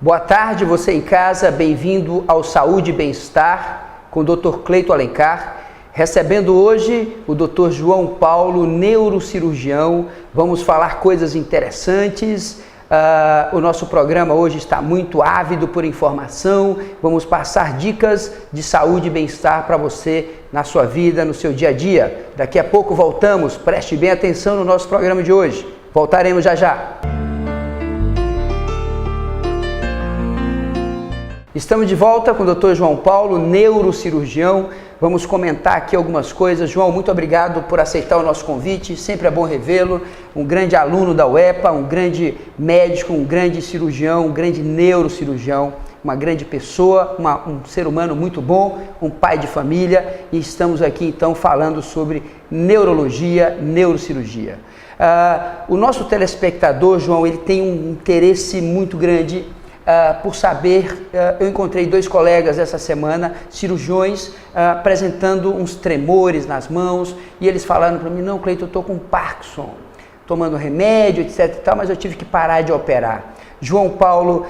Boa tarde, você em casa, bem-vindo ao Saúde e Bem-Estar com o Dr. Cleito Alencar, recebendo hoje o Dr. João Paulo, neurocirurgião. Vamos falar coisas interessantes. O nosso programa hoje está muito ávido por informação. Vamos passar dicas de saúde e bem-estar para você na sua vida, no seu dia a dia. Daqui a pouco voltamos, preste bem atenção no nosso programa de hoje. Voltaremos já já. Estamos de volta com o Dr. João Paulo, neurocirurgião. Vamos comentar aqui algumas coisas. João, muito obrigado por aceitar o nosso convite. Sempre é bom revê-lo. Um grande aluno da UEPA, um grande médico, um grande cirurgião, um grande neurocirurgião, uma grande pessoa, um ser humano muito bom, um pai de família. E estamos aqui então falando sobre neurologia, neurocirurgia. O nosso telespectador, João, ele tem um interesse muito grande por saber. Eu encontrei dois colegas essa semana, cirurgiões, apresentando uns tremores nas mãos, e eles falando para mim: não, Cleito, eu estou com Parkinson, tomando remédio, etc e tal, mas eu tive que parar de operar. João Paulo,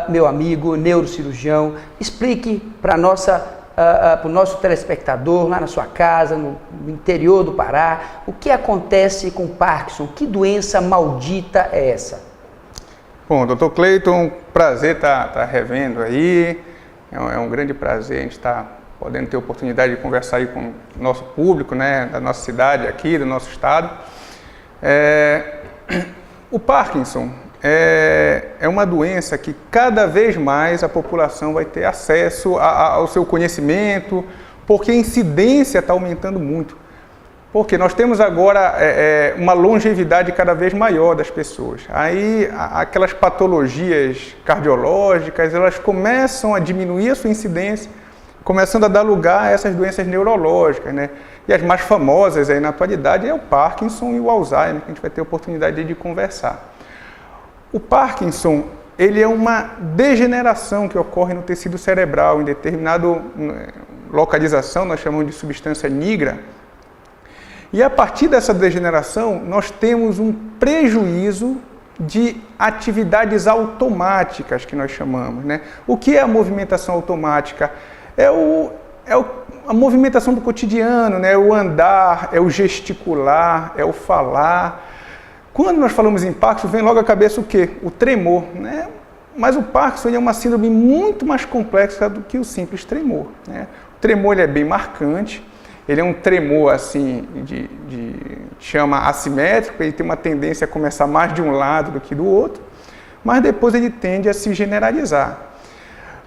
meu amigo, neurocirurgião, explique para o nosso telespectador, lá na sua casa, no interior do Pará, o que acontece com Parkinson, que doença maldita é essa? Bom, Dr. Cleiton, prazer estar revendo aí, é um grande prazer a gente estar podendo ter a oportunidade de conversar aí com o nosso público, né, da nossa cidade aqui, do nosso estado. O Parkinson é uma doença que cada vez mais a população vai ter acesso ao seu conhecimento, porque a incidência está aumentando muito. Porque nós temos agora uma longevidade cada vez maior das pessoas. Aí aquelas patologias cardiológicas, elas começam a diminuir a sua incidência, começando a dar lugar a essas doenças neurológicas, né? E as mais famosas aí na atualidade é o Parkinson e o Alzheimer, que a gente vai ter a oportunidade de conversar. O Parkinson, ele é uma degeneração que ocorre no tecido cerebral, em determinada localização, nós chamamos de substância nigra. E a partir dessa degeneração, nós temos um prejuízo de atividades automáticas, que nós chamamos, né? O que é a movimentação automática? A movimentação do cotidiano, né? O andar, é o gesticular, é o falar. Quando nós falamos em Parkinson, vem logo à cabeça o quê? O tremor, né? Mas o Parkinson é uma síndrome muito mais complexa do que o simples tremor, né? O tremor ele é bem marcante. Ele é um tremor assim, chama assimétrico, ele tem uma tendência a começar mais de um lado do que do outro, mas depois ele tende a se generalizar.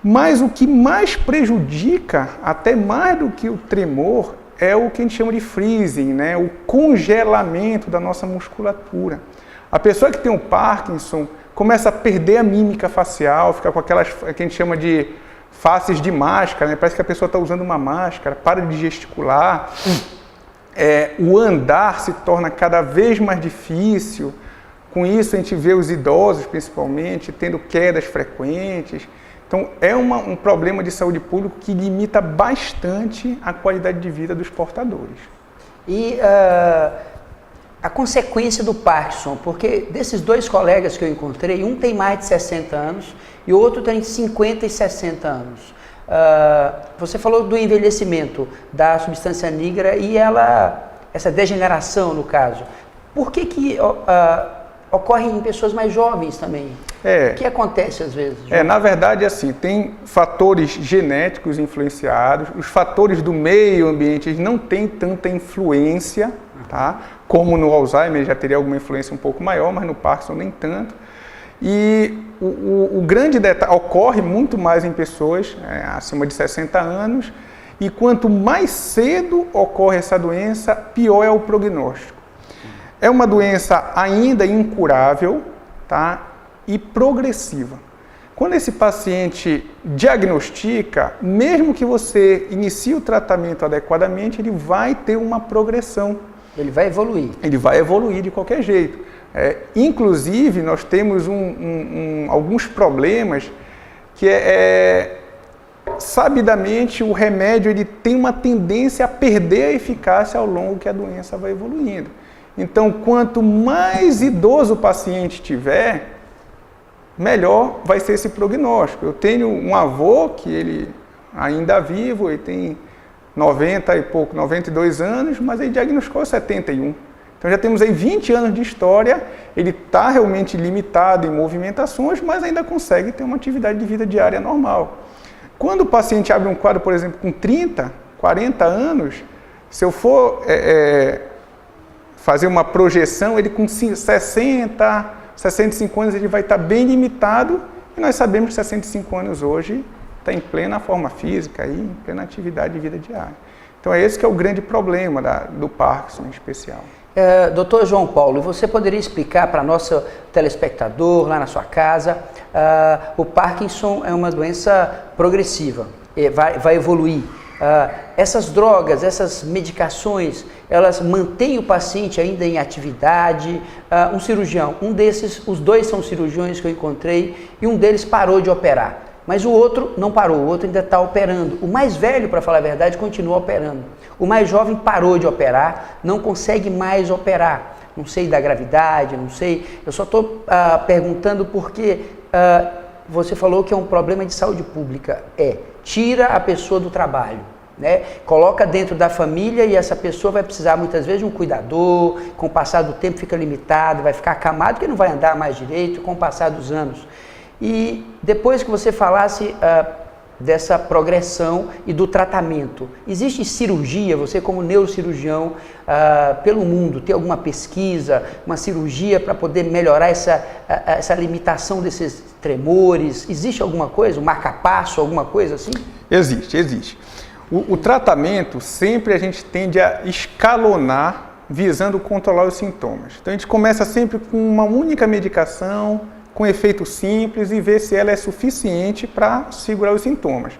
Mas o que mais prejudica, até mais do que o tremor, é o que a gente chama de freezing, né? O congelamento da nossa musculatura. A pessoa que tem o Parkinson começa a perder a mímica facial, fica com aquelas que a gente chama de faces de máscara, né? Parece que a pessoa está usando uma máscara, para de gesticular, o andar se torna cada vez mais difícil. Com isso a gente vê os idosos, principalmente, tendo quedas frequentes. Então é um problema de saúde pública que limita bastante a qualidade de vida dos portadores. E a consequência do Parkinson, porque desses dois colegas que eu encontrei, um tem mais de 60 anos e o outro tem 50 e 60 anos. Você falou do envelhecimento da substância nigra e essa degeneração, no caso. Por que ocorre em pessoas mais jovens também? O que acontece às vezes? Na verdade, assim, tem fatores genéticos influenciados, os fatores do meio ambiente eles não têm tanta influência, tá? Como no Alzheimer já teria alguma influência um pouco maior, mas no Parkinson nem tanto. E o grande detalhe ocorre muito mais em pessoas acima de 60 anos, e quanto mais cedo ocorre essa doença, pior é o prognóstico. É uma doença ainda incurável, tá? E progressiva. Quando esse paciente diagnostica, mesmo que você inicie o tratamento adequadamente, ele vai ter uma progressão. Ele vai evoluir. Ele vai evoluir de qualquer jeito. Inclusive, nós temos alguns problemas que sabidamente o remédio ele tem uma tendência a perder a eficácia ao longo que a doença vai evoluindo. Então, quanto mais idoso o paciente tiver, melhor vai ser esse prognóstico. Eu tenho um avô que ele ainda vivo, ele tem 90 e pouco, 92 anos, mas ele diagnosticou 71. Então já temos aí 20 anos de história, ele está realmente limitado em movimentações, mas ainda consegue ter uma atividade de vida diária normal. Quando o paciente abre um quadro, por exemplo, com 30, 40 anos, se eu for fazer uma projeção, ele com 60, 65 anos ele vai estar bem limitado, e nós sabemos que 65 anos hoje está em plena forma física, e em plena atividade de vida diária. Então é esse que é o grande problema do Parkinson em especial. Doutor João Paulo, você poderia explicar para nosso telespectador lá na sua casa, o Parkinson é uma doença progressiva, vai evoluir. Essas drogas, essas medicações, elas mantêm o paciente ainda em atividade. Um cirurgião, os dois são cirurgiões que eu encontrei, e um deles parou de operar. Mas o outro não parou, o outro ainda está operando. O mais velho, para falar a verdade, continua operando. O mais jovem parou de operar, não consegue mais operar. Não sei da gravidade, não sei. Eu só estou perguntando porque você falou que é um problema de saúde pública. Tira a pessoa do trabalho, né? Coloca dentro da família, e essa pessoa vai precisar muitas vezes de um cuidador. Com o passar do tempo fica limitado, vai ficar acamado, que não vai andar mais direito com o passar dos anos. E depois que você falasse dessa progressão e do tratamento, existe cirurgia, você como neurocirurgião, pelo mundo, tem alguma pesquisa, uma cirurgia para poder melhorar essa limitação desses tremores? Existe alguma coisa, um marca-passo, alguma coisa assim? Existe. O tratamento, sempre a gente tende a escalonar, visando controlar os sintomas. Então a gente começa sempre com uma única medicação, com efeito simples, e ver se ela é suficiente para segurar os sintomas.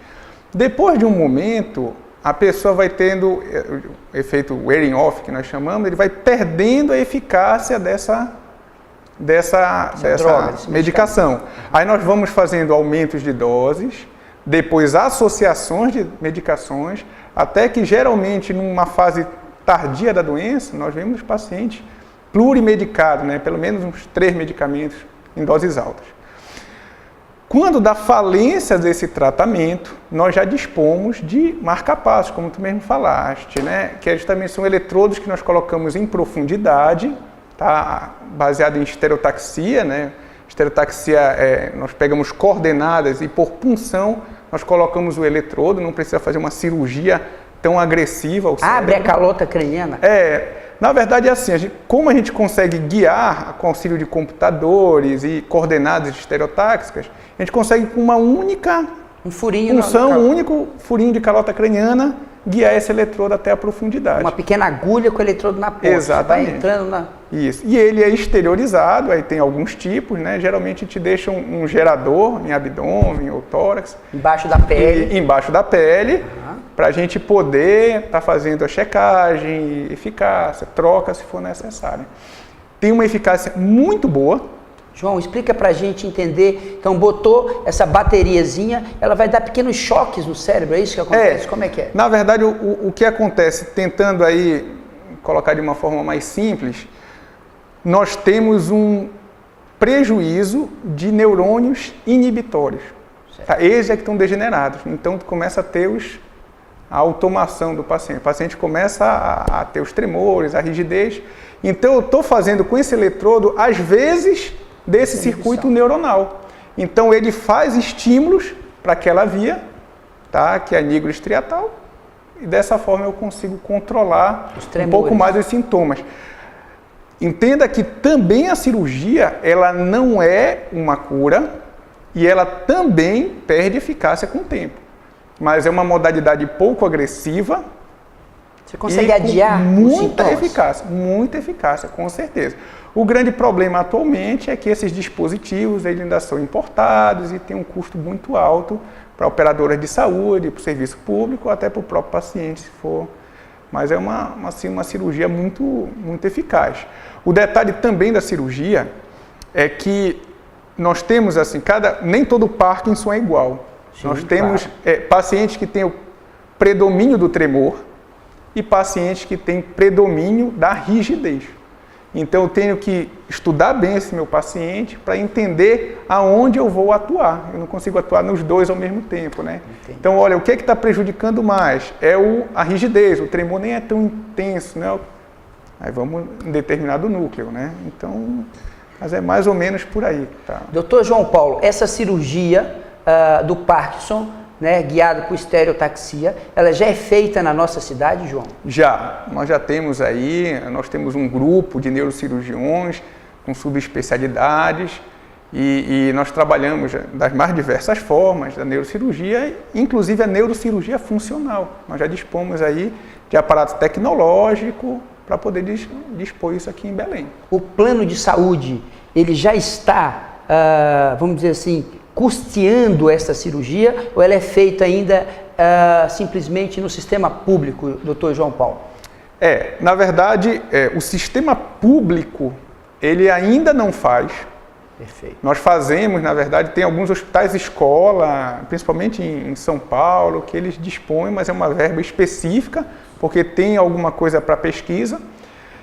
Depois de um momento, a pessoa vai tendo o efeito wearing off, que nós chamamos, ele vai perdendo a eficácia dessa droga, medicação. Aí nós vamos fazendo aumentos de doses, depois associações de medicações, até que geralmente numa fase tardia da doença, nós vemos os pacientes plurimedicados, né? Pelo menos uns 3 medicamentos em doses altas. Quando dá falência desse tratamento, nós já dispomos de marca-passos, como tu mesmo falaste, né? Que justamente são eletrodos que nós colocamos em profundidade, tá? Baseado em estereotaxia, né? Estereotaxia, nós pegamos coordenadas e por punção nós colocamos o eletrodo, não precisa fazer uma cirurgia tão agressiva ao cérebro. Abre a calota craniana? Na verdade é assim, como a gente consegue guiar com auxílio de computadores e coordenadas estereotáxicas, a gente consegue com uma única punção, um único furinho de calota craniana, guiar esse eletrodo até a profundidade. Uma pequena agulha com o eletrodo na ponta. Exatamente. Vai entrando na... Isso. E ele é exteriorizado, aí tem alguns tipos, né? Geralmente te deixa um gerador em abdômen ou tórax. Embaixo da pele. Embaixo da pele, para a gente poder estar fazendo a checagem, eficácia, troca se for necessário. Tem uma eficácia muito boa. João, explica pra gente entender. Então, botou essa bateriazinha, ela vai dar pequenos choques no cérebro, é isso que acontece? Como é que é? Na verdade, o que acontece, tentando aí colocar de uma forma mais simples, nós temos um prejuízo de neurônios inibitórios. Tá? Eles é que estão degenerados. Então, tu começa a ter a automação do paciente. O paciente começa a ter os tremores, a rigidez. Então, eu estou fazendo com esse eletrodo, às vezes, desse circuito neuronal. Então, ele faz estímulos para aquela via, tá? Que é a nígrula estriatal, e dessa forma eu consigo controlar um pouco mais os sintomas. Entenda que também a cirurgia, ela não é uma cura, e ela também perde eficácia com o tempo. Mas é uma modalidade pouco agressiva. Você consegue adiar muita eficácia, com certeza. O grande problema atualmente é que esses dispositivos eles ainda são importados e têm um custo muito alto para operadoras de saúde, para o serviço público, ou até para o próprio paciente, se for. Mas é uma cirurgia muito eficaz. O detalhe também da cirurgia é que nós temos assim, nem todo Parkinson é igual. Sim, nós temos pacientes que têm o predomínio do tremor e pacientes que têm predomínio da rigidez. Então eu tenho que estudar bem esse meu paciente para entender aonde eu vou atuar. Eu não consigo atuar nos dois ao mesmo tempo, né? Entendi. Então, olha, o que está prejudicando mais? É a rigidez, o tremor nem é tão intenso, né? Aí vamos em determinado núcleo, né? Então, mas é mais ou menos por aí. Tá? Doutor João Paulo, essa cirurgia do Parkinson, né, guiada por estereotaxia, ela já é feita na nossa cidade, João? Já, nós já temos aí, nós temos um grupo de neurocirurgiões com subespecialidades e nós trabalhamos das mais diversas formas da neurocirurgia, inclusive a neurocirurgia funcional. Nós já dispomos aí de aparato tecnológico para poder dispor isso aqui em Belém. O plano de saúde, ele já está, vamos dizer assim, custeando essa cirurgia ou ela é feita ainda simplesmente no sistema público, doutor João Paulo? Na verdade, o sistema público, ele ainda não faz. Perfeito. Nós fazemos, na verdade, tem alguns hospitais escola, principalmente em São Paulo, que eles dispõem, mas é uma verba específica, porque tem alguma coisa para pesquisa.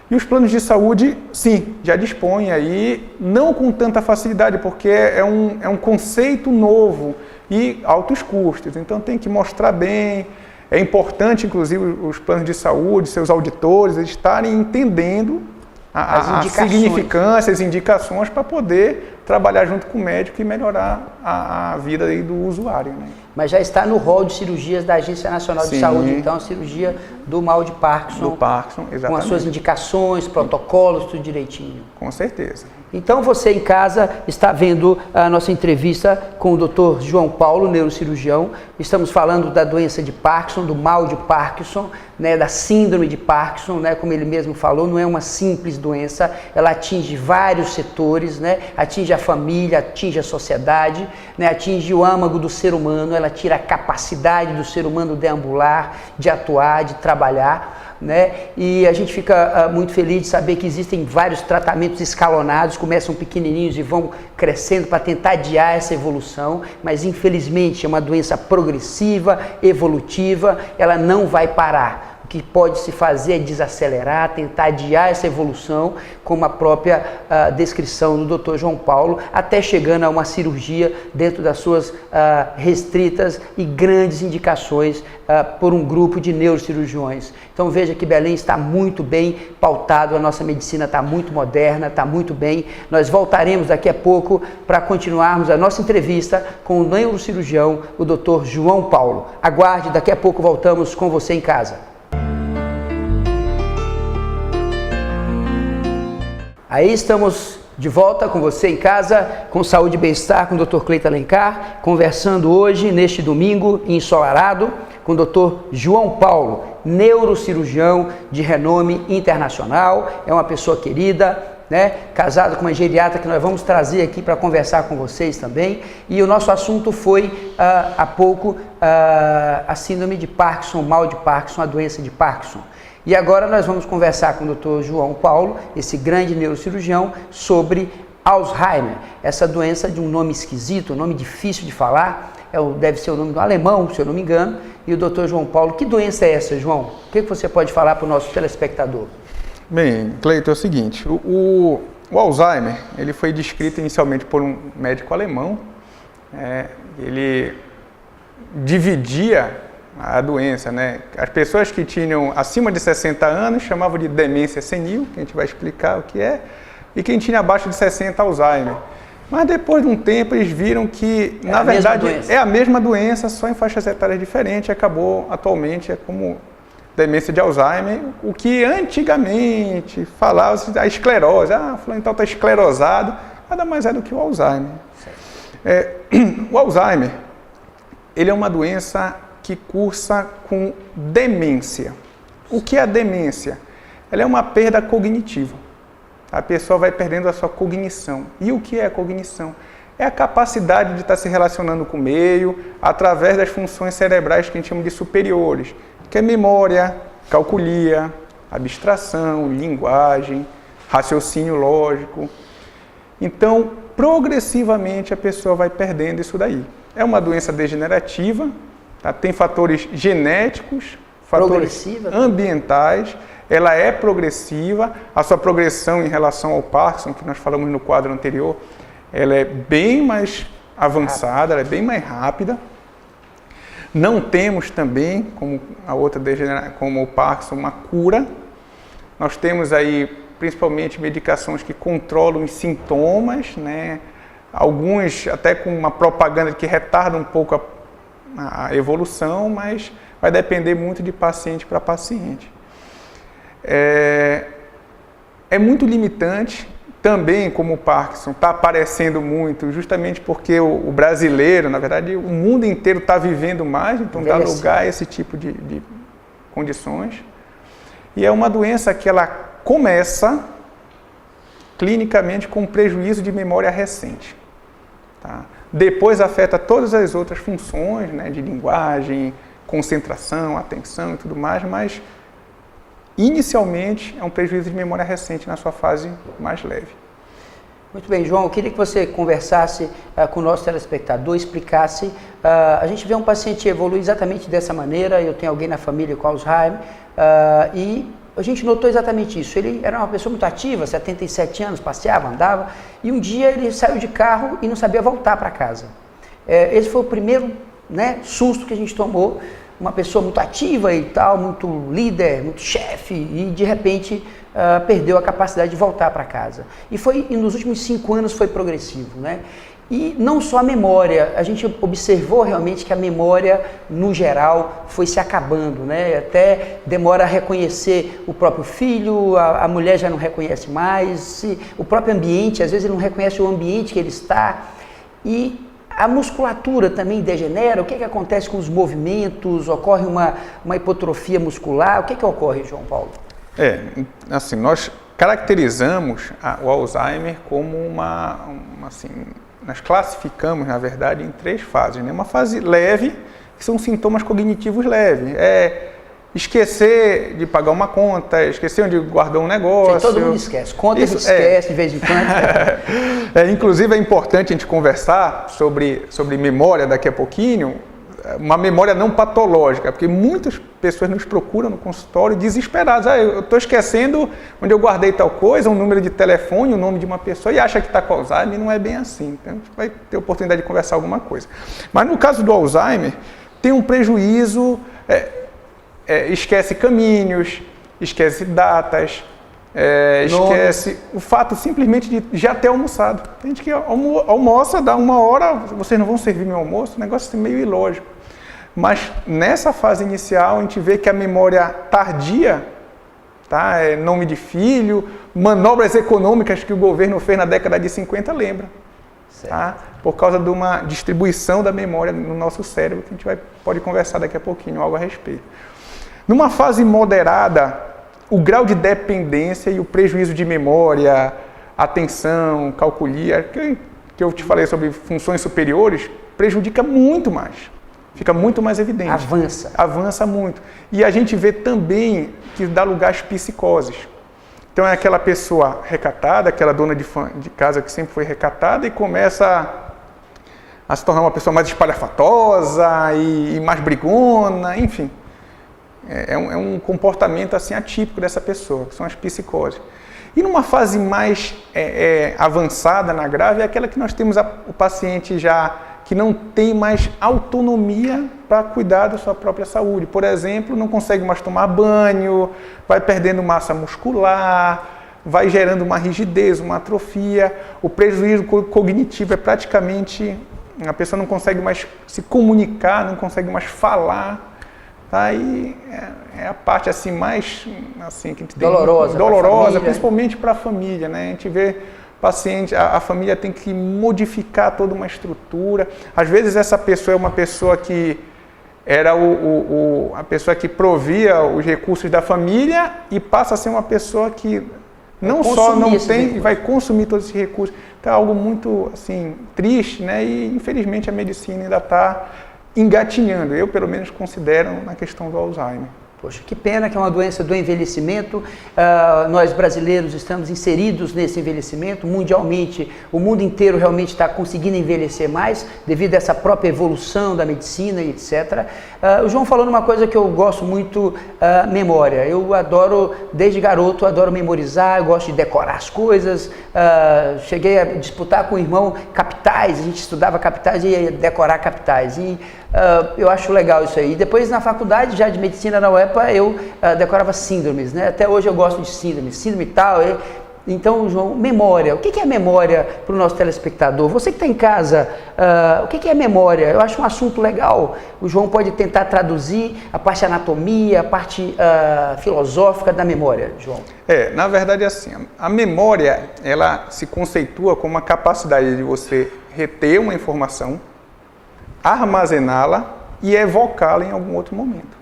E os planos de saúde, sim, já dispõem aí, não com tanta facilidade, porque é um conceito novo e altos custos. Então tem que mostrar bem. É importante, inclusive, os planos de saúde, seus auditores, eles estarem entendendo a significância, as indicações para poder trabalhar junto com o médico e melhorar a vida aí do usuário, né? Mas já está no rol de cirurgias da Agência Nacional de Saúde, então a cirurgia do mal de Parkinson. Do Parkinson, exatamente. Com as suas indicações, protocolos, tudo direitinho. Com certeza. Então você em casa está vendo a nossa entrevista com o Dr. João Paulo, neurocirurgião. Estamos falando da doença de Parkinson, do mal de Parkinson, né, da síndrome de Parkinson, né, como ele mesmo falou, não é uma simples doença, ela atinge vários setores, né, atinge a família, atinge a sociedade, né, atinge o âmago do ser humano, ela tira a capacidade do ser humano de deambular, de atuar, de trabalhar. Né? E a gente fica muito feliz de saber que existem vários tratamentos escalonados, começam pequenininhos e vão crescendo para tentar adiar essa evolução, mas infelizmente é uma doença progressiva, evolutiva, ela não vai parar. O que pode se fazer é desacelerar, tentar adiar essa evolução, como a própria descrição do Dr. João Paulo, até chegando a uma cirurgia dentro das suas restritas e grandes indicações por um grupo de neurocirurgiões. Então veja que Belém está muito bem pautado, a nossa medicina está muito moderna, está muito bem. Nós voltaremos daqui a pouco para continuarmos a nossa entrevista com o neurocirurgião, o Dr. João Paulo. Aguarde, daqui a pouco voltamos com você em casa. Aí estamos de volta com você em casa, com Saúde e Bem-Estar, com o Dr. Cleiton Alencar, conversando hoje, neste domingo, ensolarado, com o Dr. João Paulo, neurocirurgião de renome internacional, é uma pessoa querida, né? Casado com uma geriatra que nós vamos trazer aqui para conversar com vocês também. E o nosso assunto foi, há pouco, a síndrome de Parkinson, mal de Parkinson, a doença de Parkinson. E agora nós vamos conversar com o Dr. João Paulo, esse grande neurocirurgião, sobre Alzheimer, essa doença de um nome esquisito, um nome difícil de falar, deve ser o nome do alemão, se eu não me engano. E o Dr. João Paulo, que doença é essa, João? O que você pode falar para o nosso telespectador? Bem, Cleiton, é o seguinte, o Alzheimer, ele foi descrito inicialmente por um médico alemão, ele dividia a doença, né? As pessoas que tinham acima de 60 anos chamavam de demência senil, que a gente vai explicar o que é, e quem tinha abaixo de 60, Alzheimer. Mas depois de um tempo eles viram que, na verdade, é a mesma doença, só em faixas etárias diferentes, acabou atualmente como demência de Alzheimer, o que antigamente falava a esclerose, fulano então está esclerosado, nada mais é do que o Alzheimer. O Alzheimer, ele é uma doença que cursa com demência. O que é a demência? Ela é uma perda cognitiva. A pessoa vai perdendo a sua cognição. E o que é a cognição? É a capacidade de estar se relacionando com o meio através das funções cerebrais que a gente chama de superiores, que é memória, calculia, abstração, linguagem, raciocínio lógico. Então, progressivamente a pessoa vai perdendo isso daí. É uma doença degenerativa, tá? Tem fatores genéticos, fatores ambientais, ela é progressiva, a sua progressão em relação ao Parkinson, que nós falamos no quadro anterior, ela é bem mais avançada, ela é bem mais rápida. Não temos também, como a outra como o Parkinson, uma cura. Nós temos aí principalmente medicações que controlam os sintomas, né? Alguns até com uma propaganda que retarda um pouco a evolução, mas vai depender muito de paciente para paciente. É muito limitante. Também, como o Parkinson está aparecendo muito, justamente porque o brasileiro, na verdade, o mundo inteiro está vivendo mais, então dá lugar a esse tipo de condições. E é uma doença que ela começa clinicamente com prejuízo de memória recente. Tá? Depois afeta todas as outras funções, né, de linguagem, concentração, atenção e tudo mais, mas inicialmente é um prejuízo de memória recente na sua fase mais leve. Muito bem, João, eu queria que você conversasse com o nosso telespectador, explicasse. A gente vê um paciente evoluir exatamente dessa maneira, eu tenho alguém na família com Alzheimer, e a gente notou exatamente isso. Ele era uma pessoa muito ativa, 77 anos, passeava, andava, e um dia ele saiu de carro e não sabia voltar para casa. Esse foi o primeiro, né, susto que a gente tomou. Uma pessoa muito ativa e tal, muito líder, muito chefe, e de repente perdeu a capacidade de voltar para casa. E nos últimos 5 anos foi progressivo, né? E não só a memória, a gente observou realmente que a memória, no geral, foi se acabando, né? Até demora a reconhecer o próprio filho, a mulher já não reconhece mais, o próprio ambiente, às vezes ele não reconhece o ambiente que ele está. E a musculatura também degenera. O que acontece com os movimentos? Ocorre uma hipotrofia muscular? O que ocorre, João Paulo? Assim, nós caracterizamos o Alzheimer como nós classificamos, na verdade, em 3 fases, né? Uma fase leve, que são sintomas cognitivos leves. Esquecer de pagar uma conta, esquecer onde guardou um negócio. Todo mundo esquece. Conta isso, esquece de vez em quando. Inclusive é importante a gente conversar sobre memória daqui a pouquinho, uma memória não patológica, porque muitas pessoas nos procuram no consultório desesperadas. Eu estou esquecendo onde eu guardei tal coisa, um número de telefone, o nome de uma pessoa, e acha que está com Alzheimer, e não é bem assim. Então a gente vai ter oportunidade de conversar alguma coisa. Mas no caso do Alzheimer, tem um prejuízo... esquece caminhos, esquece datas, esquece o fato simplesmente de já ter almoçado. Tem gente que almoça, dá 1 hora, vocês não vão servir meu almoço, o negócio é meio ilógico. Mas nessa fase inicial a gente vê que a memória tardia, tá? Nome de filho, manobras econômicas que o governo fez na década de 50, lembra. Tá? Por causa de uma distribuição da memória no nosso cérebro, que a gente pode conversar daqui a pouquinho algo a respeito. Numa fase moderada, o grau de dependência e o prejuízo de memória, atenção, calculia, que eu te falei sobre funções superiores, prejudica muito mais. Fica muito mais evidente. Avança muito. E a gente vê também que dá lugar às psicoses. Então é aquela pessoa recatada, aquela dona de casa que sempre foi recatada e começa a se tornar uma pessoa mais espalhafatosa e mais brigona, enfim. É um comportamento assim atípico dessa pessoa, que são as psicoses. E numa fase mais avançada na grave, é aquela que nós temos o paciente já que não tem mais autonomia para cuidar da sua própria saúde. Por exemplo, não consegue mais tomar banho, vai perdendo massa muscular, vai gerando uma rigidez, uma atrofia. O prejuízo cognitivo é praticamente... A pessoa não consegue mais se comunicar, não consegue mais falar. Tá? E é a parte assim, mais assim, que a gente dolorosa, principalmente para a família. Né? A gente vê paciente, a família tem que modificar toda uma estrutura. Às vezes essa pessoa é uma pessoa que era a pessoa que provia os recursos da família e passa a ser uma pessoa que não só não tem e vai consumir todos esses recursos. Então é algo muito assim, triste, né? E infelizmente a medicina ainda está engatinhando. Eu pelo menos considero na questão do Alzheimer. Poxa, que pena que é uma doença do envelhecimento. Nós brasileiros estamos inseridos nesse envelhecimento. Mundialmente, o mundo inteiro realmente está conseguindo envelhecer mais devido a essa própria evolução da medicina e etc. O João falou numa coisa que eu gosto muito, memória. Eu adoro, desde garoto, adoro memorizar, eu gosto de decorar as coisas. Cheguei a disputar com o irmão capitais, a gente estudava capitais e ia decorar capitais. E eu acho legal isso aí. Depois, na faculdade, já de medicina na UEPA, eu decorava síndromes, né? Até hoje eu gosto de síndrome tal. Então, João, memória. O que é memória para o nosso telespectador? Você que está em casa, o que é memória? Eu acho um assunto legal. O João pode tentar traduzir a parte anatomia, a parte filosófica da memória, João. Na verdade é assim, a memória, ela se conceitua como a capacidade de você reter uma informação, armazená-la e evocá-la em algum outro momento.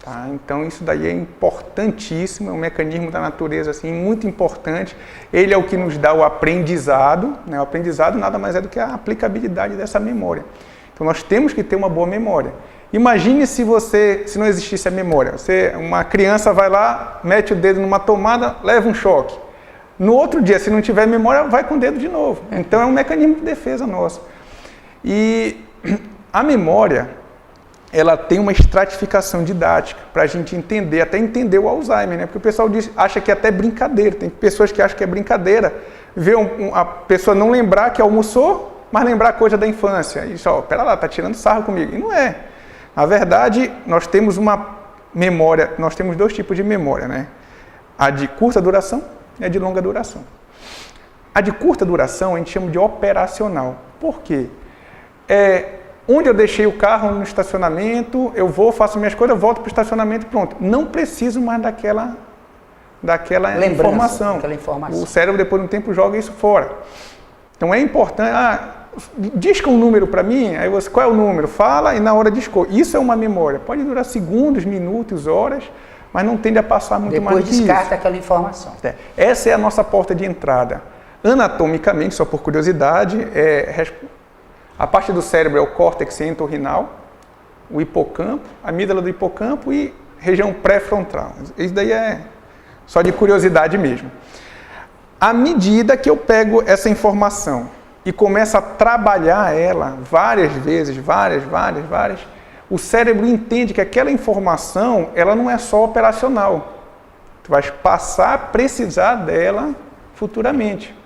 Tá? Então isso daí é importantíssimo, é um mecanismo da natureza assim, muito importante. Ele é o que nos dá o aprendizado, né? O aprendizado nada mais é do que a aplicabilidade dessa memória. Então nós temos que ter uma boa memória. Imagine se não existisse a memória. Uma criança vai lá, mete o dedo numa tomada, leva um choque. No outro dia, se não tiver memória, vai com o dedo de novo. Então é um mecanismo de defesa nosso. E a memória, ela tem uma estratificação didática para a gente entender, até entender o Alzheimer, né? Porque o pessoal acha que é até brincadeira. Tem pessoas que acham que é brincadeira ver a pessoa não lembrar que almoçou, mas lembrar coisa da infância. E só, pera lá, tá tirando sarro comigo. E não é. Na verdade, nós temos uma memória, nós temos dois tipos de memória, né? A de curta duração e a de longa duração. A de curta duração a gente chama de operacional. Por quê? Onde eu deixei o carro no estacionamento, eu vou, faço minhas coisas, volto para o estacionamento e pronto. Não preciso mais daquela informação. O cérebro, depois de um tempo, joga isso fora. Então é importante, disca um número para mim, aí você, qual é o número? Fala e na hora discou. Isso é uma memória. Pode durar segundos, minutos, horas, mas não tende a passar muito mais do que isso. Depois descarta aquela informação. Essa é a nossa porta de entrada. Anatomicamente, só por curiosidade, a parte do cérebro é o córtex entorrinal, o hipocampo, a amígdala do hipocampo e região pré-frontal. Isso daí é só de curiosidade mesmo. À medida que eu pego essa informação e começo a trabalhar ela várias vezes, várias, o cérebro entende que aquela informação, ela não é só operacional. Tu vais passar a precisar dela futuramente.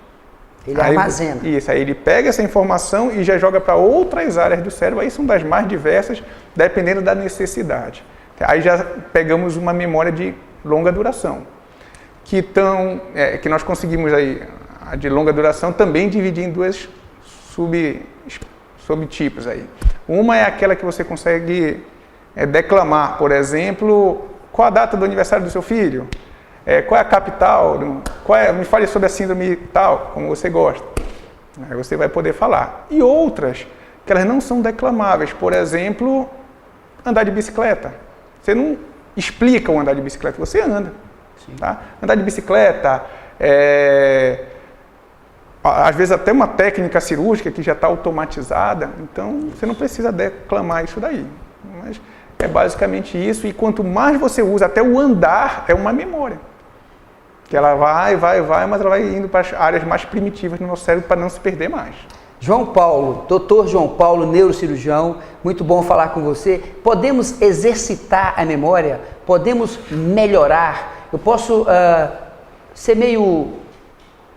Ele armazena. Isso, aí ele pega essa informação e já joga para outras áreas do cérebro, aí são das mais diversas, dependendo da necessidade. Aí já pegamos uma memória de longa duração, que nós conseguimos aí, a de longa duração, também dividir em duas subtipos aí. Uma é aquela que você consegue declamar, por exemplo, qual a data do aniversário do seu filho? Qual é a capital? Me fale sobre a síndrome tal, como você gosta. Aí você vai poder falar. E outras, que elas não são declamáveis. Por exemplo, andar de bicicleta. Você não explica o andar de bicicleta, você anda. Tá? Andar de bicicleta, às vezes até uma técnica cirúrgica que já está automatizada, então você não precisa declamar isso daí. Mas é basicamente isso, e quanto mais você usa, até o andar é uma memória. Que ela vai, mas ela vai indo para as áreas mais primitivas do nosso cérebro para não se perder mais. João Paulo, Dr. João Paulo, neurocirurgião, muito bom falar com você. Podemos exercitar a memória? Podemos melhorar? Eu posso ser meio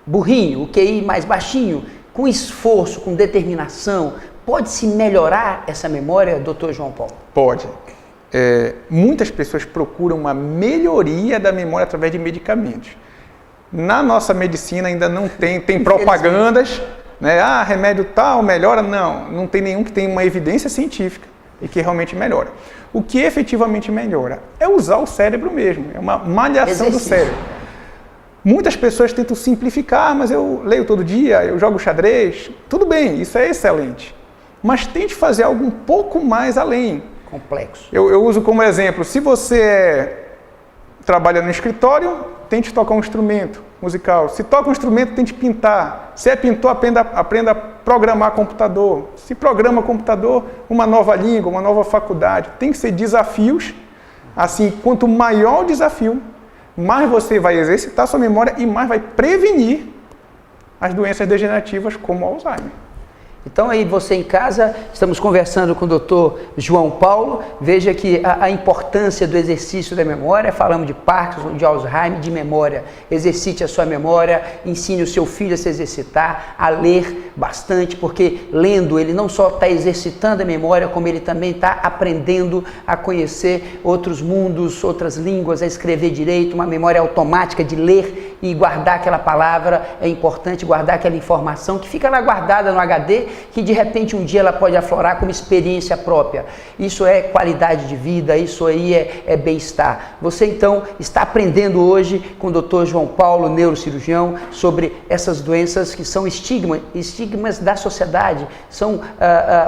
burrinho, o QI mais baixinho, com esforço, com determinação, pode-se melhorar essa memória, Dr. João Paulo? Pode. Muitas pessoas procuram uma melhoria da memória através de medicamentos. Na nossa medicina ainda não tem propagandas, né? Remédio tal melhora, não tem nenhum que tenha uma evidência científica e que realmente melhora. O que efetivamente melhora é usar o cérebro mesmo, é uma malhação do cérebro. Muitas pessoas tentam simplificar, mas eu leio todo dia, eu jogo xadrez, tudo bem, isso é excelente. Mas tente fazer algo um pouco mais além. Complexo. Eu uso como exemplo, se você trabalha no escritório, tente tocar um instrumento musical. Se toca um instrumento, tente pintar. Se é pintor, aprenda a programar computador. Se programa computador, uma nova língua, uma nova faculdade. Tem que ser desafios Assim, quanto maior o desafio, mais você vai exercitar sua memória e mais vai prevenir as doenças degenerativas como o Alzheimer. Então aí você em casa, estamos conversando com o Dr. João Paulo, veja que a importância do exercício da memória, falamos de Parkinson, de Alzheimer, de memória. Exercite a sua memória, ensine o seu filho a se exercitar, a ler bastante, porque lendo ele não só está exercitando a memória, como ele também está aprendendo a conhecer outros mundos, outras línguas, a escrever direito, uma memória automática de ler e guardar aquela palavra. É importante guardar aquela informação que fica lá guardada no HD, que de repente um dia ela pode aflorar como experiência própria. Isso é qualidade de vida, isso aí é bem-estar. Você então está aprendendo hoje com o Dr. João Paulo, neurocirurgião, sobre essas doenças que são estigmas da sociedade, são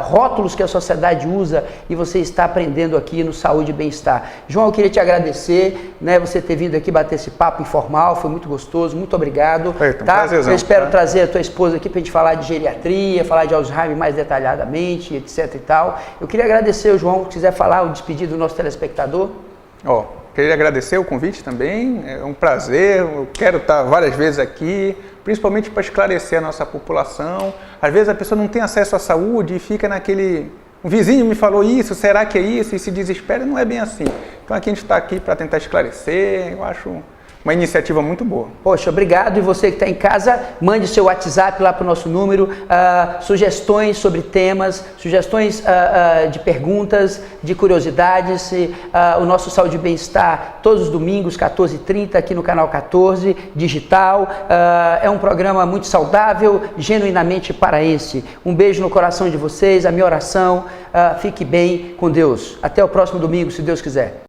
rótulos que a sociedade usa, e você está aprendendo aqui no Saúde e Bem-Estar. João, eu queria te agradecer, né, você ter vindo aqui bater esse papo informal, foi muito gostoso, muito obrigado. Tá? Eu espero trazer a tua esposa aqui para a gente falar de geriatria, falar de Alzheimer mais detalhadamente, etc e tal. Eu queria agradecer o João, se quiser falar, o despedir do nosso telespectador. Queria agradecer o convite também, é um prazer, eu quero estar várias vezes aqui, principalmente para esclarecer a nossa população. Às vezes a pessoa não tem acesso à saúde e fica naquele... O vizinho me falou isso, será que é isso? E se desespera, não é bem assim. Então aqui a gente está aqui para tentar esclarecer, eu acho... uma iniciativa muito boa. Poxa, obrigado. E você que está em casa, mande seu WhatsApp lá para o nosso número, sugestões sobre temas, sugestões de perguntas, de curiosidades. O nosso Saúde e Bem-Estar todos os domingos, 14h30, aqui no canal 14, digital. É um programa muito saudável, genuinamente paraense. Um beijo no coração de vocês, a minha oração. Fique bem com Deus. Até o próximo domingo, se Deus quiser.